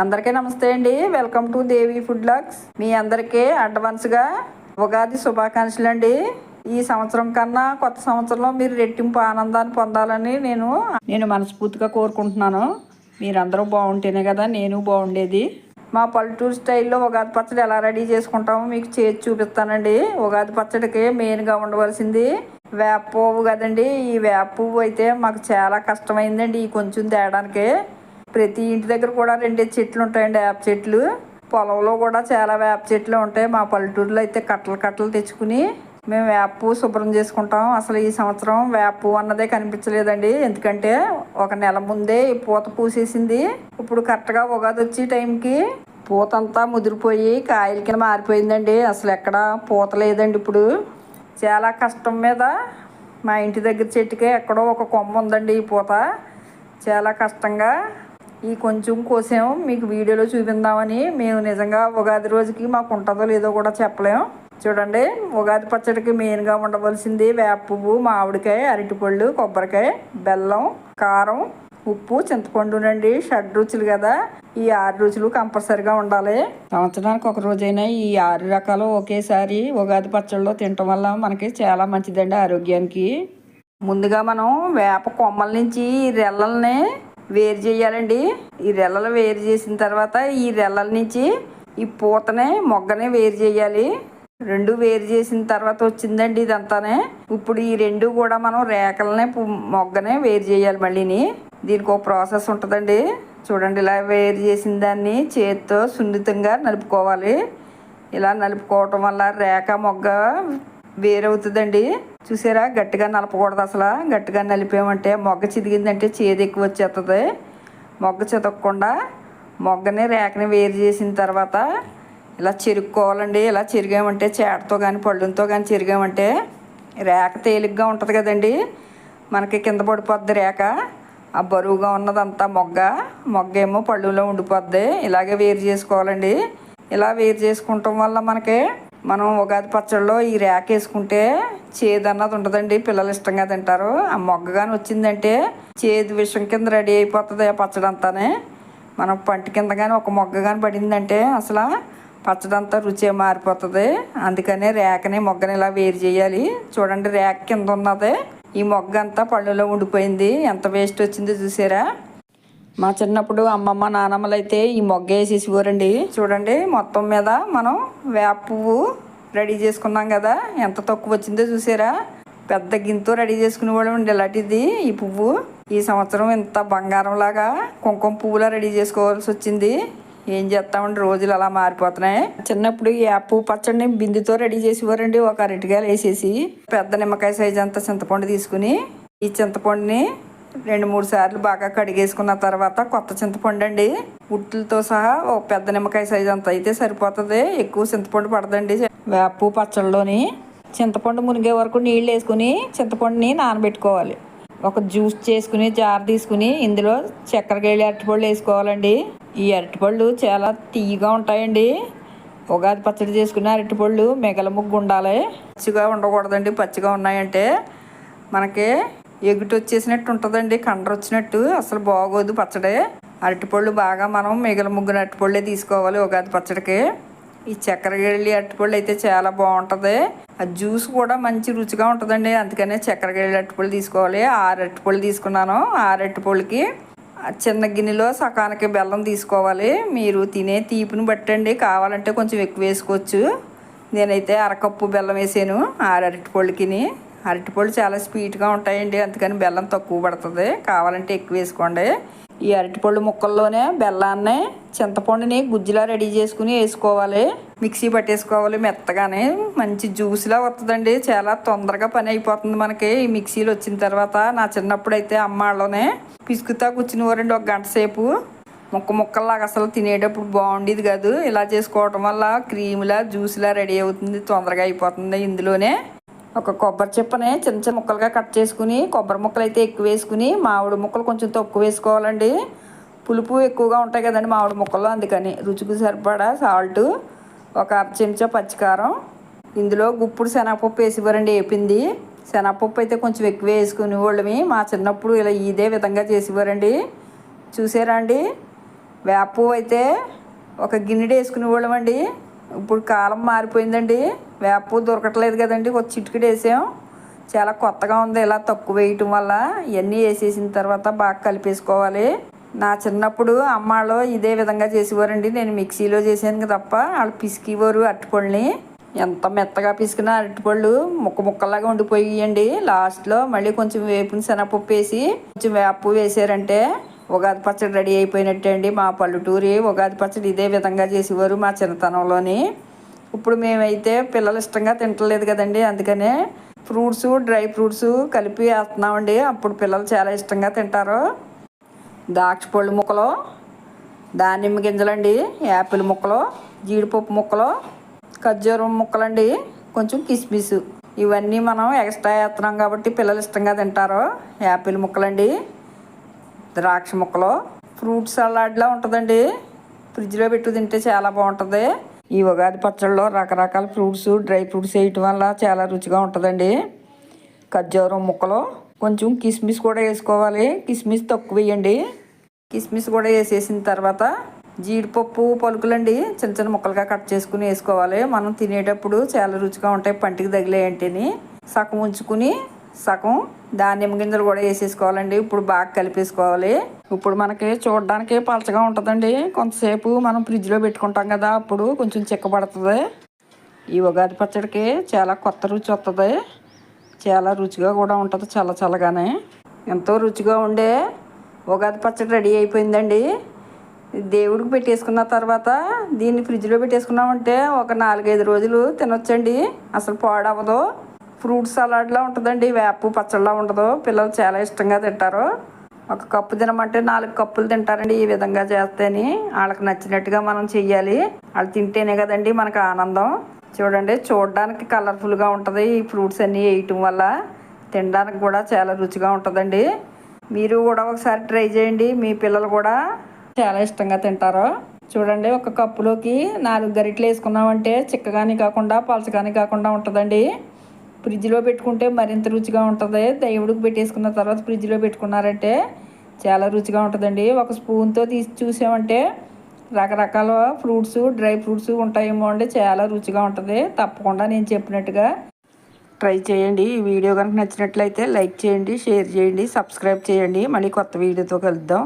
అందరికీ నమస్తే అండి. Welcome to Devi food blogs. మీ అందరికీ అడ్వాన్స్గా ఉగాది శుభాకాంక్షలు అండి. ఈ సంవత్సరం కన్నా కొత్త సంవత్సరంలో మీరు రెట్టింపు ఆనందాన్ని పొందాలని నేను మనస్ఫూర్తిగా కోరుకుంటున్నాను. మీరందరూ బాగుంటేనే కదా నేను బాగుండేది. మా పల్లెటూరు స్టైల్లో ఉగాది పచ్చడి ఎలా రెడీ చేసుకుంటామో మీకు చేసి చూపిస్తానండి. ఉగాది పచ్చడికి మెయిన్గా ఉండవలసింది వేప పువ్వు కదండి. ఈ వేప పువ్వు అయితే మాకు చాలా కష్టమైందండి ఈ కొంచెం తేడానికి. ప్రతి ఇంటి దగ్గర కూడా 2 చెట్లు ఉంటాయండి వేప చెట్లు. పొలంలో కూడా చాలా వేప చెట్లు ఉంటాయి. మా పల్లెటూరులో అయితే కట్టలు కట్టలు తెచ్చుకుని మేము వేప పువ్వు శుభ్రం చేసుకుంటాం. అసలు ఈ సంవత్సరం వేప పువ్వు అన్నదే కనిపించలేదండి. ఎందుకంటే ఒక నెల ముందే ఈ పూత పూసేసింది. ఇప్పుడు కరెక్ట్గా ఉగాది వచ్చే టైంకి పూత అంతా ముదిరిపోయి కాయల కింద మారిపోయిందండి. అసలు ఎక్కడ పూత లేదండి. ఇప్పుడు చాలా కష్టం మీద మా ఇంటి దగ్గర చెట్టుకే ఎక్కడో ఒక కొమ్మ ఉందండి ఈ పూత. చాలా కష్టంగా ఈ కొంచెం కోసాము మీకు వీడియోలో చూపిందామని. మేము నిజంగా ఉగాది రోజుకి మాకు ఉంటుందో లేదో కూడా చెప్పలేము. చూడండి, ఉగాది పచ్చడికి మెయిన్గా ఉండవలసింది వేప పువ్వు, మామిడికాయ, అరటిపళ్ళు, కొబ్బరికాయ, బెల్లం, కారం, ఉప్పు, చింతపండునండి. 6 రుచులు కదా. ఈ 6 రుచులు కంపల్సరిగా ఉండాలి. సంవత్సరానికి ఒక రోజైనా ఈ 6 రకాలు ఒకేసారి ఉగాది పచ్చడిలో తినటం వల్ల మనకి చాలా మంచిదండి ఆరోగ్యానికి. ముందుగా మనం వేప కొమ్మల నుంచి ఈ రెల్లల్ని వేరు చేయాలండి. ఈ రెల్లలు వేరు చేసిన తర్వాత ఈ రెల్లల నుంచి ఈ పూతనే మొగ్గనే వేరు చేయాలి. 2 వేరు చేసిన తర్వాత వచ్చిందండి ఇదంతానే. ఇప్పుడు ఈ 2 కూడా మనం రేకలనే మొగ్గనే వేరు చేయాలి. మళ్ళీని దీనికి ఒక ప్రాసెస్ ఉంటుందండి. చూడండి, ఇలా వేరు చేసిన దాన్ని చేతితో సున్నితంగా నలుపుకోవాలి. ఇలా నలుపుకోవటం వల్ల రేక మొగ్గ వేరవుతుందండి. చూసారా, గట్టిగా నలపకూడదు. అసలు గట్టిగా నలిపామంటే మొగ్గ చిదిగిందంటే చేదు ఎక్కువ వచ్చేస్తుంది. మొగ్గ చితకకుండా మొగ్గని రేకని వేరు చేసిన తర్వాత ఇలా చెరుక్కోవాలండి. ఇలా చెరిగామంటే చేటతో కానీ పళ్ళుతో కానీ చెరిగామంటే రేక తేలిగ్గా ఉంటుంది కదండి. మనకి కింద పడిపోద్ది రేక. ఆ బరువుగా ఉన్నదంతా మొగ్గ ఏమో పళ్ళులో ఉండిపోద్ది. ఇలాగే వేరు చేసుకోవాలండి. ఇలా వేరు చేసుకుంటాం వల్ల మనం ఉగాది పచ్చడిలో ఈ రేక వేసుకుంటే చేదు అన్నది ఉంటుందండి. పిల్లలు ఇష్టంగా తింటారు. ఆ మొగ్గ కానీ వచ్చిందంటే చేదు విషం కింద రెడీ అయిపోతుంది ఆ పచ్చడి అంతానే. మనం పంటి కింద కానీ ఒక మొగ్గ కానీ పడిందంటే అసలు పచ్చడి అంతా రుచి మారిపోతుంది. అందుకనే రేకని మొగ్గని ఇలా వేరు చేయాలి. చూడండి, రేక కింద ఉన్నది ఈ మొగ్గ అంతా పళ్ళులో ఉండిపోయింది. ఎంత వేస్ట్ వచ్చిందో చూసారా. మా చిన్నప్పుడు అమ్మమ్మ నానమ్మలు అయితే ఈ మొగ్గ వేసేసిపోరండి. చూడండి, మొత్తం మీద మనం వేప పువ్వు రెడీ చేసుకున్నాం కదా, ఎంత తక్కువ వచ్చిందో చూసారా. పెద్ద గింతో రెడీ చేసుకునేవాళ్ళం అండి ఇలాంటిది. ఈ పువ్వు ఈ సంవత్సరం ఇంత బంగారంలాగా కుంకుమ పువ్వులా రెడీ చేసుకోవాల్సి వచ్చింది. ఏం చేస్తామండి, రోజులు అలా మారిపోతున్నాయి. చిన్నప్పుడు ఈ వేప పువ్వు పచ్చడిని బిందుతో రెడీ చేసేవారండి. ఒక అరటికాయలు వేసేసి పెద్ద నిమ్మకాయ సైజు అంత చింతపండు తీసుకుని ఈ చింతపండుని 2-3 సార్లు బాగా కడిగేసుకున్న తర్వాత కొత్త చింతపండు అండి, ఉట్టులతో సహా ఒక పెద్ద నిమ్మకాయ సైజు అంత అయితే సరిపోతుంది. ఎక్కువ చింతపండు పడదండి. వేప పచ్చడిలోని చింతపండు మునిగే వరకు నీళ్ళు వేసుకుని చింతపండుని నానబెట్టుకోవాలి. ఒక జ్యూస్ చేసుకుని జార్ తీసుకుని ఇందులో చక్కెరకేళి అరటిపళ్ళు వేసుకోవాలండి. ఈ అరటిపళ్ళు చాలా తీయగా ఉంటాయండి. ఉగాది పచ్చడి చేసుకుని అరటిపళ్ళు మిగల ముగ్గు ఉండాలి. పచ్చిగా ఉండకూడదండి. పచ్చిగా ఉన్నాయంటే మనకి ఎగుటి వచ్చేసినట్టు ఉంటుందండి, కండ్ర వచ్చినట్టు. అసలు బాగోదు పచ్చడి. అరటిపళ్ళు బాగా మనం మిగల ముగ్గున అరటిపళ్ళే తీసుకోవాలి ఉగాది పచ్చడికి. ఈ చక్కెరకేళి అరటిపళ్ళు అయితే చాలా బాగుంటుంది. ఆ జ్యూస్ కూడా మంచి రుచిగా ఉంటుందండి. అందుకనే చక్కెరకేళి అరటిపళ్ళు తీసుకోవాలి. 6 అరటిపళ్ళు తీసుకున్నాను. 6 అరటిపళ్ళకి చిన్న గిన్నెలో సకానికి బెల్లం తీసుకోవాలి. మీరు తినే తీపిని బట్టండి, కావాలంటే కొంచెం ఎక్కువ వేసుకోవచ్చు. నేనైతే అరకప్పు బెల్లం వేసాను 6 అరటిపళ్ళకి. అరటిపళ్ళు చాలా స్వీట్గా ఉంటాయండి, అందుకని బెల్లం తక్కువ పడుతుంది. కావాలంటే ఎక్కువ వేసుకోండి. ఈ అరటిపళ్ళు ముక్కల్లోనే బెల్లాన్ని చింతపండుని గుజ్జులా రెడీ చేసుకుని వేసుకోవాలి. మిక్సీ పట్టేసుకోవాలి మెత్తగానే. మంచి జ్యూస్లా వస్తుందండి. చాలా తొందరగా పని అయిపోతుంది మనకి ఈ మిక్సీలో వచ్చిన తర్వాత. నా చిన్నప్పుడు అయితే అమ్మాళ్ళనే పిసుకుతా కూర్చునేవారండి 1 గంట సేపు. ముక్కల్లాగా అసలు తినేటప్పుడు బాగుండేది కాదు. ఇలా చేసుకోవటం వల్ల క్రీమ్లా జ్యూస్లా రెడీ అవుతుంది, తొందరగా అయిపోతుంది. ఇందులోనే ఒక కొబ్బరి చిప్పని చిన్న చిన్న ముక్కలుగా కట్ చేసుకుని, కొబ్బరి ముక్కలు అయితే ఎక్కువ వేసుకుని మామిడి ముక్కలు కొంచెం తక్కువ వేసుకోవాలండి. పులుపు ఎక్కువగా ఉంటాయి కదండి మామిడి ముక్కలు, అందుకని రుచికి సరిపడా సాల్ట్, ఒక 1/2 చెంచా పచ్చికారం, ఇందులో గుప్పుడు శనగపప్పు వేసివ్వరండి వేపింది. శనగపప్పు అయితే కొంచెం ఎక్కువ వేసుకునే వాళ్ళమి. మా చిన్నప్పుడు ఇలా ఇదే విధంగా చేసేవారండి. చూసారా అండి, వేప పువ్వు అయితే ఒక గిన్నెడు వేసుకునేవాళ్ళమండి. ఇప్పుడు కాలం మారిపోయిందండి. వేప పువ్వు దొరకట్లేదు కదండి. ఒక చిటికెడు వేసాం. చాలా కొత్తగా ఉంది ఇలా తక్కువ వేయటం వల్ల. ఇవన్నీ వేసేసిన తర్వాత బాగా కలిపేసుకోవాలి. నా చిన్నప్పుడు అమ్మాళ్ళు ఇదే విధంగా చేసేవారండి. నేను మిక్సీలో చేసాను తప్ప వాళ్ళు పిసికివారు అరటిపళ్ళని. ఎంత మెత్తగా పిసికినా అరటిపళ్ళు ముక్క ముక్కలాగా ఉండిపోయాయండి. లాస్ట్లో మళ్ళీ కొంచెం వేపుని శనగపప్పు వేసి కొంచెం వేపు వేసారంటే ఉగాది పచ్చడి రెడీ అయిపోయినట్టే అండి. మా పల్లెటూరి ఉగాది పచ్చడి ఇదే విధంగా చేసేవారు మా చిన్నతనంలోని. ఇప్పుడు మేమైతే పిల్లలు ఇష్టంగా తింటలేదు కదండి. అందుకనే ఫ్రూట్స్ డ్రై ఫ్రూట్స్ కలిపి వేస్తున్నామండి. అప్పుడు పిల్లలు చాలా ఇష్టంగా తింటారు. ద్రాక్ష పళ్ళు ముక్కలు, దానిమ్మ గింజలండి, యాపిల్ ముక్కలు, జీడిపప్పు ముక్కలు, ఖర్జూరం ముక్కలండి, కొంచెం కిస్మిస్. ఇవన్నీ మనం ఎక్స్ట్రా వేస్తున్నాం కాబట్టి పిల్లలు ఇష్టంగా తింటారు. యాపిల్ ముక్కలండి, ద్రాక్ష ముక్కలు. ఫ్రూట్ సలాడ్లా ఉంటుందండి. ఫ్రిడ్జ్లో పెట్టి తింటే చాలా బాగుంటుంది. ఈ ఉగాది పచ్చడిలో రకరకాల ఫ్రూట్స్ డ్రై ఫ్రూట్స్ వేయటం వల్ల చాలా రుచిగా ఉంటుందండి. ఖర్జూరం ముక్కలు, కొంచెం కిస్మిస్ కూడా వేసుకోవాలి. కిస్మిస్ తక్కువ వేయండి. కిస్మిస్ కూడా వేసేసిన తర్వాత జీడిపప్పు పలుకులండి చిన్న చిన్న ముక్కలుగా కట్ చేసుకుని వేసుకోవాలి. మనం తినేటప్పుడు చాలా రుచిగా ఉంటాయి. పంటికి తగిలేయంటేని సగం ఉంచుకుని సగం దానిమ్మ గింజలు కూడా వేసేసుకోవాలండి. ఇప్పుడు బాగా కలిపేసుకోవాలి. ఇప్పుడు మనకి చూడడానికి పలచగా ఉంటుందండి. కొంతసేపు మనం ఫ్రిడ్జ్లో పెట్టుకుంటాం కదా, అప్పుడు కొంచెం చిక్కబడుతుంది. ఈ ఉగాది పచ్చడికి చాలా కొత్త రుచి వస్తుంది. చాలా రుచిగా కూడా ఉంటుంది. చల్లగానే ఎంతో రుచిగా ఉండే ఉగాది పచ్చడి రెడీ అయిపోయిందండి. దేవుడికి పెట్టేసుకున్న తర్వాత దీన్ని ఫ్రిడ్జ్లో పెట్టేసుకున్నామంటే ఒక 4-5 రోజులు తినొచ్చండి. అసలు పాడవదు. ఫ్రూట్ సలాడ్లా ఉంటుందండి. వేప పచ్చడిలా ఉండదు. పిల్లలు చాలా ఇష్టంగా తింటారు. ఒక కప్పు తినమంటే 4 కప్పులు తింటారండి. ఈ విధంగా చేస్తేనే వాళ్ళకి నచ్చినట్టుగా మనం చెయ్యాలి. వాళ్ళు తింటేనే కదండి మనకు ఆనందం. చూడండి, చూడడానికి కలర్ఫుల్గా ఉంటుంది. ఈ ఫ్రూట్స్ అన్నీ వేయటం వల్ల తినడానికి కూడా చాలా రుచిగా ఉంటుందండి. మీరు కూడా ఒకసారి ట్రై చేయండి. మీ పిల్లలు కూడా చాలా ఇష్టంగా తింటారు. చూడండి, ఒక కప్పులోకి 4 గరిటెలు వేసుకున్నామంటే చిక్కగాని కాకుండా పలచగాని కాకుండా ఉంటుందండి. ఫ్రిడ్జ్లో పెట్టుకుంటే మరింత రుచిగా ఉంటుంది. దేవుడికి పెట్టేసుకున్న తర్వాత ఫ్రిడ్జ్లో పెట్టుకున్నారంటే చాలా రుచిగా ఉంటుందండి. ఒక స్పూన్తో తీసి చూసామంటే రకరకాల ఫ్రూట్స్ డ్రై ఫ్రూట్స్ ఉంటాయేమో అండి. చాలా రుచిగా ఉంటుంది. తప్పకుండా నేను చెప్పినట్టుగా ట్రై చేయండి. ఈ వీడియో కనుక నచ్చినట్లయితే లైక్ చేయండి, షేర్ చేయండి, సబ్స్క్రైబ్ చేయండి. మళ్ళీ కొత్త వీడియోతో కలుద్దాం.